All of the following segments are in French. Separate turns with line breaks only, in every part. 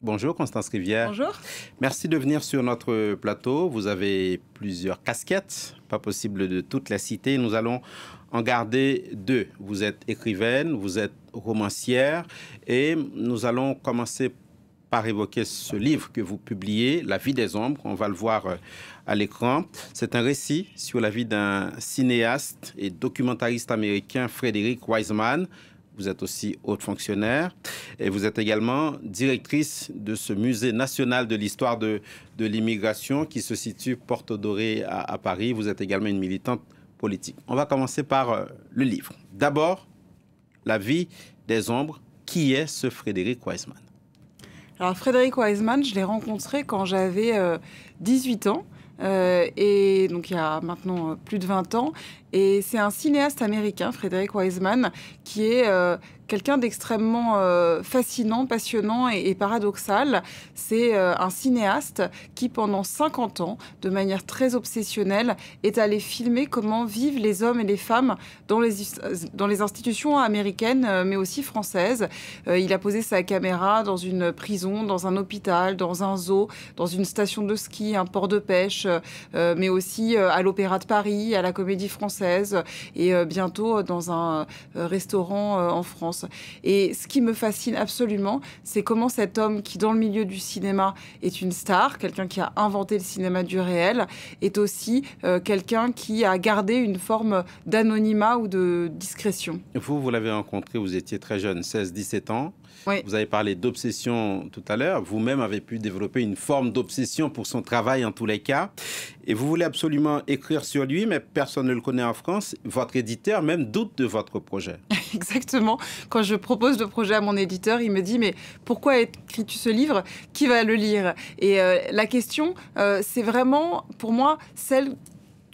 Bonjour Constance Rivière.
Bonjour.
Merci de venir sur notre plateau. Vous avez plusieurs casquettes, pas possible de toutes les citer. Nous allons en garder deux. Vous êtes écrivaine, vous êtes romancière et nous allons commencer par évoquer ce livre que vous publiez, La vie des ombres. On va le voir à l'écran. C'est un récit sur la vie d'un cinéaste et documentariste américain, Frederick Wiseman. Vous êtes aussi haute fonctionnaire et vous êtes également directrice de ce musée national de l'histoire de l'immigration qui se situe Porte Dorée à Paris. Vous êtes également une militante politique. On va commencer par le livre. D'abord, La vie des ombres. Qui est ce Frederick Wiseman?
Alors Frederick Wiseman, je l'ai rencontré quand j'avais 18 ans. Et donc il y a maintenant plus de 20 ans. Et c'est un cinéaste américain, Frederick Wiseman, qui est quelqu'un d'extrêmement fascinant, passionnant et paradoxal. C'est un cinéaste qui, pendant 50 ans, de manière très obsessionnelle, est allé filmer comment vivent les hommes et les femmes dans les institutions américaines, mais aussi françaises. Il a posé sa caméra dans une prison, dans un hôpital, dans un zoo, dans une station de ski, un port de pêche, mais aussi à l'Opéra de Paris, à la Comédie Française et bientôt dans un restaurant en France. Et ce qui me fascine absolument, c'est comment cet homme qui, dans le milieu du cinéma, est une star, quelqu'un qui a inventé le cinéma du réel, est aussi quelqu'un qui a gardé une forme d'anonymat ou de discrétion.
Vous l'avez rencontré, vous étiez très jeune, 16-17 ans.
Oui.
Vous avez parlé d'obsession tout à l'heure. Vous-même avez pu développer une forme d'obsession pour son travail en tous les cas. Et vous voulez absolument écrire sur lui, mais personne ne le connaît en France. Votre éditeur même doute de votre projet.
Exactement. Quand je propose le projet à mon éditeur, il me dit « Mais pourquoi écris-tu ce livre? Qui va le lire ?» Et la question, c'est vraiment, pour moi, celle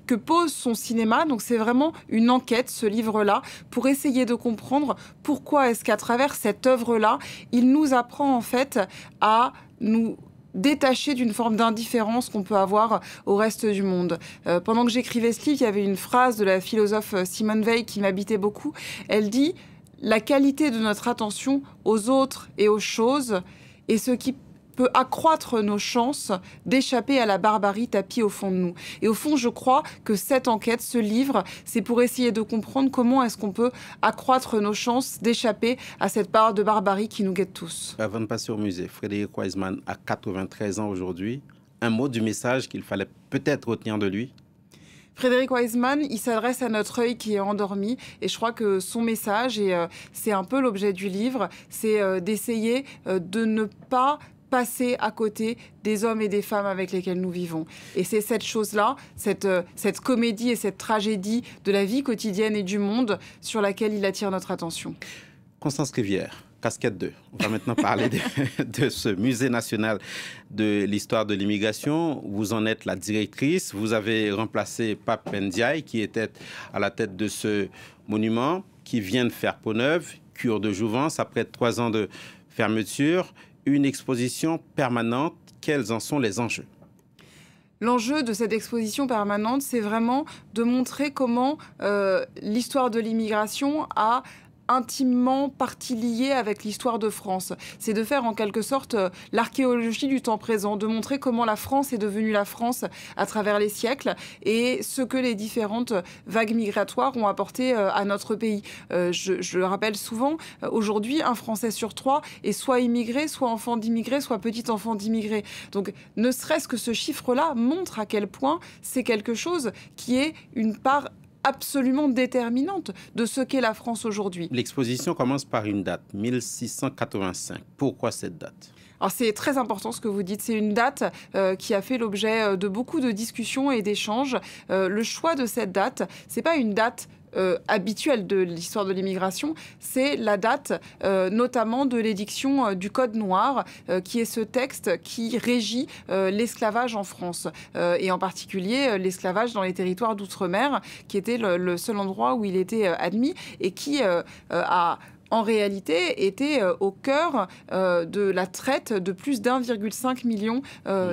que pose son cinéma. Donc c'est vraiment une enquête, ce livre-là, pour essayer de comprendre pourquoi est-ce qu'à travers cette œuvre-là, il nous apprend en fait à nous détaché d'une forme d'indifférence qu'on peut avoir au reste du monde. Pendant que j'écrivais ce livre, il y avait une phrase de la philosophe Simone Veil qui m'habitait beaucoup. Elle dit « La qualité de notre attention aux autres et aux choses est ce qui peut accroître nos chances d'échapper à la barbarie tapie au fond de nous. » Et au fond, je crois que cette enquête, ce livre, c'est pour essayer de comprendre comment est-ce qu'on peut accroître nos chances d'échapper à cette part de barbarie qui nous guette tous.
Avant de passer au musée, Frederick Wiseman a 93 ans aujourd'hui. Un mot du message qu'il fallait peut-être retenir de lui?
Frederick Wiseman, il s'adresse à notre œil qui est endormi et je crois que son message, et c'est un peu l'objet du livre, c'est d'essayer de ne pas passer à côté des hommes et des femmes avec lesquels nous vivons. Et c'est cette chose-là, cette comédie et cette tragédie de la vie quotidienne et du monde sur laquelle il attire notre attention.
Constance Rivière, casquette 2. On va maintenant parler de ce musée national de l'histoire de l'immigration. Vous en êtes la directrice. Vous avez remplacé Pape Ndiaye, qui était à la tête de ce monument, qui vient de faire peau neuve, cure de jouvence, après 3 ans de fermeture. Une exposition permanente, quels en sont les enjeux?
L'enjeu de cette exposition permanente, c'est vraiment de montrer comment l'histoire de l'immigration a intimement partie liée avec l'histoire de France. C'est de faire en quelque sorte l'archéologie du temps présent, de montrer comment la France est devenue la France à travers les siècles et ce que les différentes vagues migratoires ont apporté à notre pays. Je le rappelle souvent, aujourd'hui, un Français sur 3 est soit immigré, soit enfant d'immigré, soit petit enfant d'immigré. Donc, ne serait-ce que ce chiffre-là montre à quel point c'est quelque chose qui est une part absolument déterminante de ce qu'est la France aujourd'hui.
L'exposition commence par une date, 1685. Pourquoi cette date?
Alors c'est très important ce que vous dites, c'est une date qui a fait l'objet de beaucoup de discussions et d'échanges. Le choix de cette date, c'est pas une date habituelle de l'histoire de l'immigration, c'est la date notamment de l'édiction du Code noir, qui est ce texte qui régit l'esclavage en France, et en particulier l'esclavage dans les territoires d'outre-mer, qui était le seul endroit où il était admis, et qui a en réalité, était au cœur de la traite de plus d'1,5 million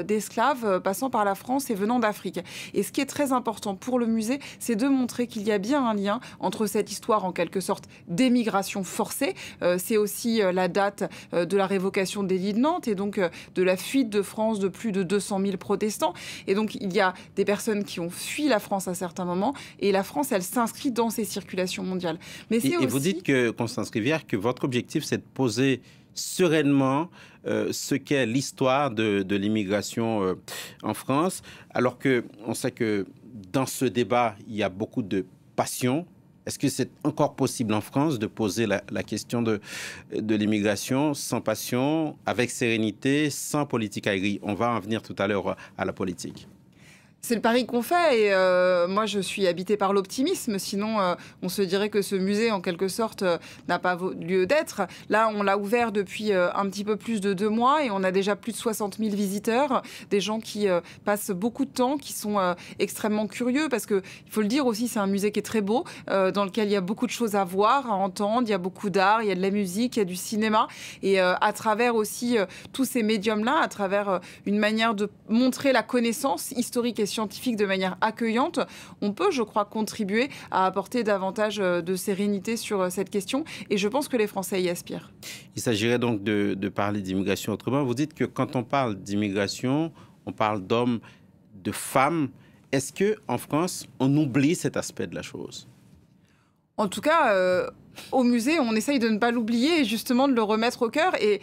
d'esclaves passant par la France et venant d'Afrique. Et ce qui est très important pour le musée, c'est de montrer qu'il y a bien un lien entre cette histoire, en quelque sorte, d'émigration forcée. C'est aussi la date de la révocation de l'édit de Nantes et donc de la fuite de France de plus de 200 000 protestants. Et donc, il y a des personnes qui ont fui la France à certains moments et la France, elle s'inscrit dans ces circulations mondiales. Mais c'est aussi...
Et vous dites que, Constance Rivière, que votre objectif, c'est de poser sereinement ce qu'est l'histoire de l'immigration en France, alors qu'on sait que dans ce débat, il y a beaucoup de passion. Est-ce que c'est encore possible en France de poser la question de l'immigration sans passion, avec sérénité, sans politique aigrie? On va en venir tout à l'heure à la politique.
C'est le pari qu'on fait et moi je suis habitée par l'optimisme, sinon on se dirait que ce musée en quelque sorte n'a pas lieu d'être. Là on l'a ouvert depuis un petit peu plus de 2 mois et on a déjà plus de 60 000 visiteurs, des gens qui passent beaucoup de temps, qui sont extrêmement curieux parce que il faut le dire aussi, c'est un musée qui est très beau, dans lequel il y a beaucoup de choses à voir, à entendre, il y a beaucoup d'art, il y a de la musique, il y a du cinéma et à travers aussi tous ces médiums-là, à travers une manière de montrer la connaissance historique et scientifique de manière accueillante, on peut, je crois, contribuer à apporter davantage de sérénité sur cette question. Et je pense que les Français y aspirent.
Il s'agirait donc de parler d'immigration autrement. Vous dites que quand on parle d'immigration, on parle d'hommes, de femmes. Est-ce qu'en France, on oublie cet aspect de la chose?
En tout cas, au musée, on essaye de ne pas l'oublier et justement de le remettre au cœur. Et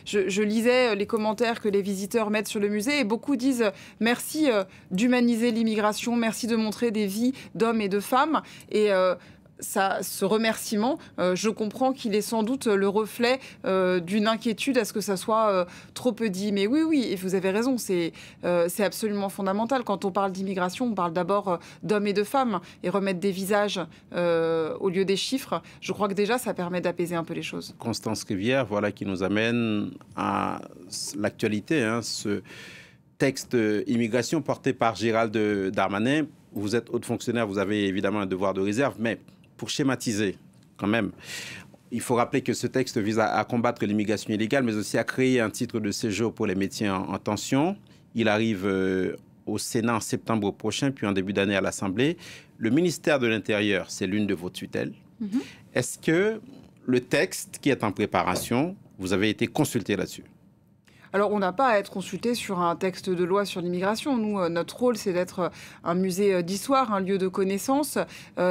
je lisais les commentaires que les visiteurs mettent sur le musée et beaucoup disent merci d'humaniser l'immigration, merci de montrer des vies d'hommes et de femmes. Et ce remerciement, je comprends qu'il est sans doute le reflet d'une inquiétude à ce que ça soit trop peu dit. Mais oui, et vous avez raison, c'est absolument fondamental. Quand on parle d'immigration, on parle d'abord d'hommes et de femmes. Et remettre des visages au lieu des chiffres, je crois que déjà, ça permet d'apaiser un peu les choses.
Constance Rivière, voilà qui nous amène à l'actualité, hein, ce texte immigration porté par Gérald Darmanin. Vous êtes haute fonctionnaire, vous avez évidemment un devoir de réserve, mais pour schématiser, quand même, il faut rappeler que ce texte vise à combattre l'immigration illégale, mais aussi à créer un titre de séjour pour les métiers en tension. Il arrive au Sénat en septembre prochain, puis en début d'année à l'Assemblée. Le ministère de l'Intérieur, c'est l'une de vos tutelles. Est-ce que le texte qui est en préparation, vous avez été consulté là-dessus?
Alors, on n'a pas à être consulté sur un texte de loi sur l'immigration. Nous, notre rôle, c'est d'être un musée d'histoire, un lieu de connaissance.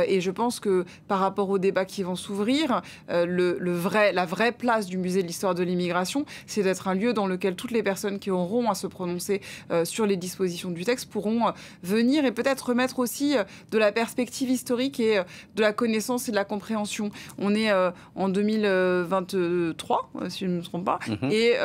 Et je pense que par rapport aux débats qui vont s'ouvrir, la vraie place du musée de l'histoire de l'immigration, c'est d'être un lieu dans lequel toutes les personnes qui auront à se prononcer sur les dispositions du texte pourront venir et peut-être remettre aussi de la perspective historique et de la connaissance et de la compréhension. On est en 2023, si je ne me trompe pas, et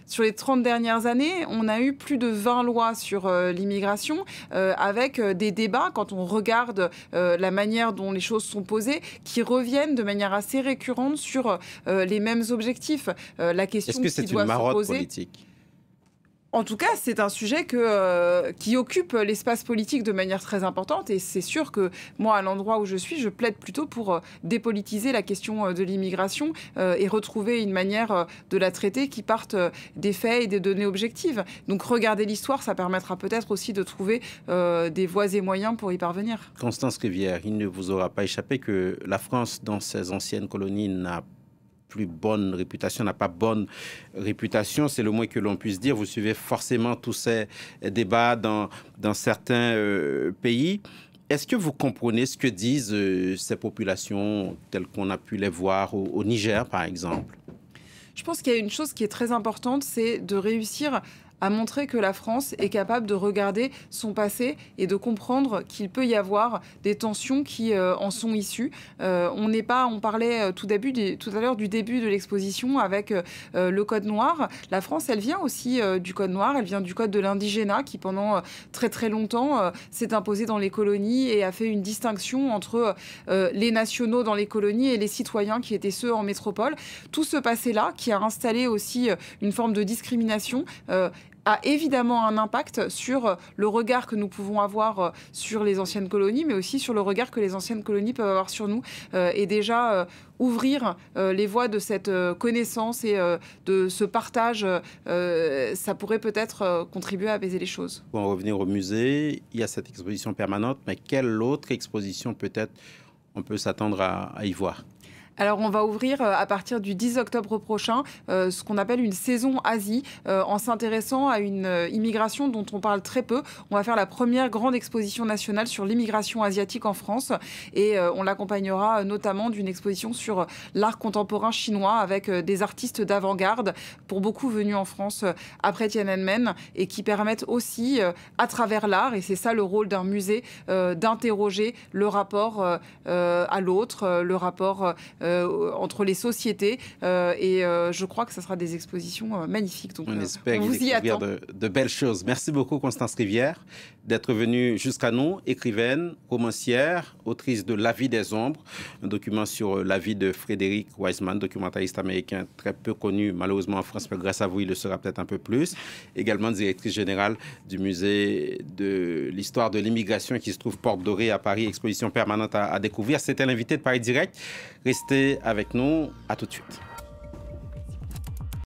sur les 30 dernières années, on a eu plus de 20 lois sur l'immigration avec des débats, quand on regarde la manière dont les choses sont posées, qui reviennent de manière assez récurrente sur les mêmes objectifs. La question
Est-ce que c'est une marotte politique ?
En tout cas, c'est un sujet qui occupe l'espace politique de manière très importante et c'est sûr que moi, à l'endroit où je suis, je plaide plutôt pour dépolitiser la question de l'immigration et retrouver une manière de la traiter qui parte des faits et des données objectives. Donc regarder l'histoire, ça permettra peut-être aussi de trouver des voies et moyens pour y parvenir.
Constance Rivière, il ne vous aura pas échappé que la France, dans ses anciennes colonies, n'a pas bonne réputation, c'est le moins que l'on puisse dire. Vous suivez forcément tous ces débats dans certains pays. Est-ce que vous comprenez ce que disent ces populations telles qu'on a pu les voir au Niger, par exemple?
Je pense qu'il y a une chose qui est très importante, c'est de réussir à montrer que la France est capable de regarder son passé et de comprendre qu'il peut y avoir des tensions qui en sont issues. On parlait tout à l'heure du début de l'exposition avec le Code noir. La France, elle vient aussi du Code noir, elle vient du Code de l'indigénat qui pendant très très longtemps s'est imposé dans les colonies et a fait une distinction entre les nationaux dans les colonies et les citoyens qui étaient ceux en métropole. Tout ce passé-là qui a installé aussi une forme de discrimination a évidemment un impact sur le regard que nous pouvons avoir sur les anciennes colonies, mais aussi sur le regard que les anciennes colonies peuvent avoir sur nous. Et déjà, ouvrir les voies de cette connaissance et de ce partage, ça pourrait peut-être contribuer à apaiser les choses.
Pour en revenir au musée, il y a cette exposition permanente, mais quelle autre exposition peut-être on peut s'attendre à y voir?
Alors, on va ouvrir à partir du 10 octobre prochain ce qu'on appelle une saison Asie, en s'intéressant à une immigration dont on parle très peu. On va faire la première grande exposition nationale sur l'immigration asiatique en France et on l'accompagnera notamment d'une exposition sur l'art contemporain chinois avec des artistes d'avant-garde, pour beaucoup venus en France après Tiananmen et qui permettent aussi, à travers l'art, et c'est ça le rôle d'un musée, d'interroger le rapport à l'autre, le rapport entre les sociétés et je crois que ça sera des expositions magnifiques. Donc,
on espère vous y découvrir de belles choses. Merci beaucoup Constance Rivière d'être venue jusqu'à nous, écrivaine, romancière, autrice de La vie des ombres, un document sur la vie de Frédéric Wiseman, documentariste américain très peu connu malheureusement en France, mais grâce à vous il le sera peut-être un peu plus. Également directrice générale du musée de l'histoire de l'immigration qui se trouve Porte Dorée à Paris, exposition permanente à découvrir. C'était l'invité de Paris Direct. Restez avec nous, à tout de suite.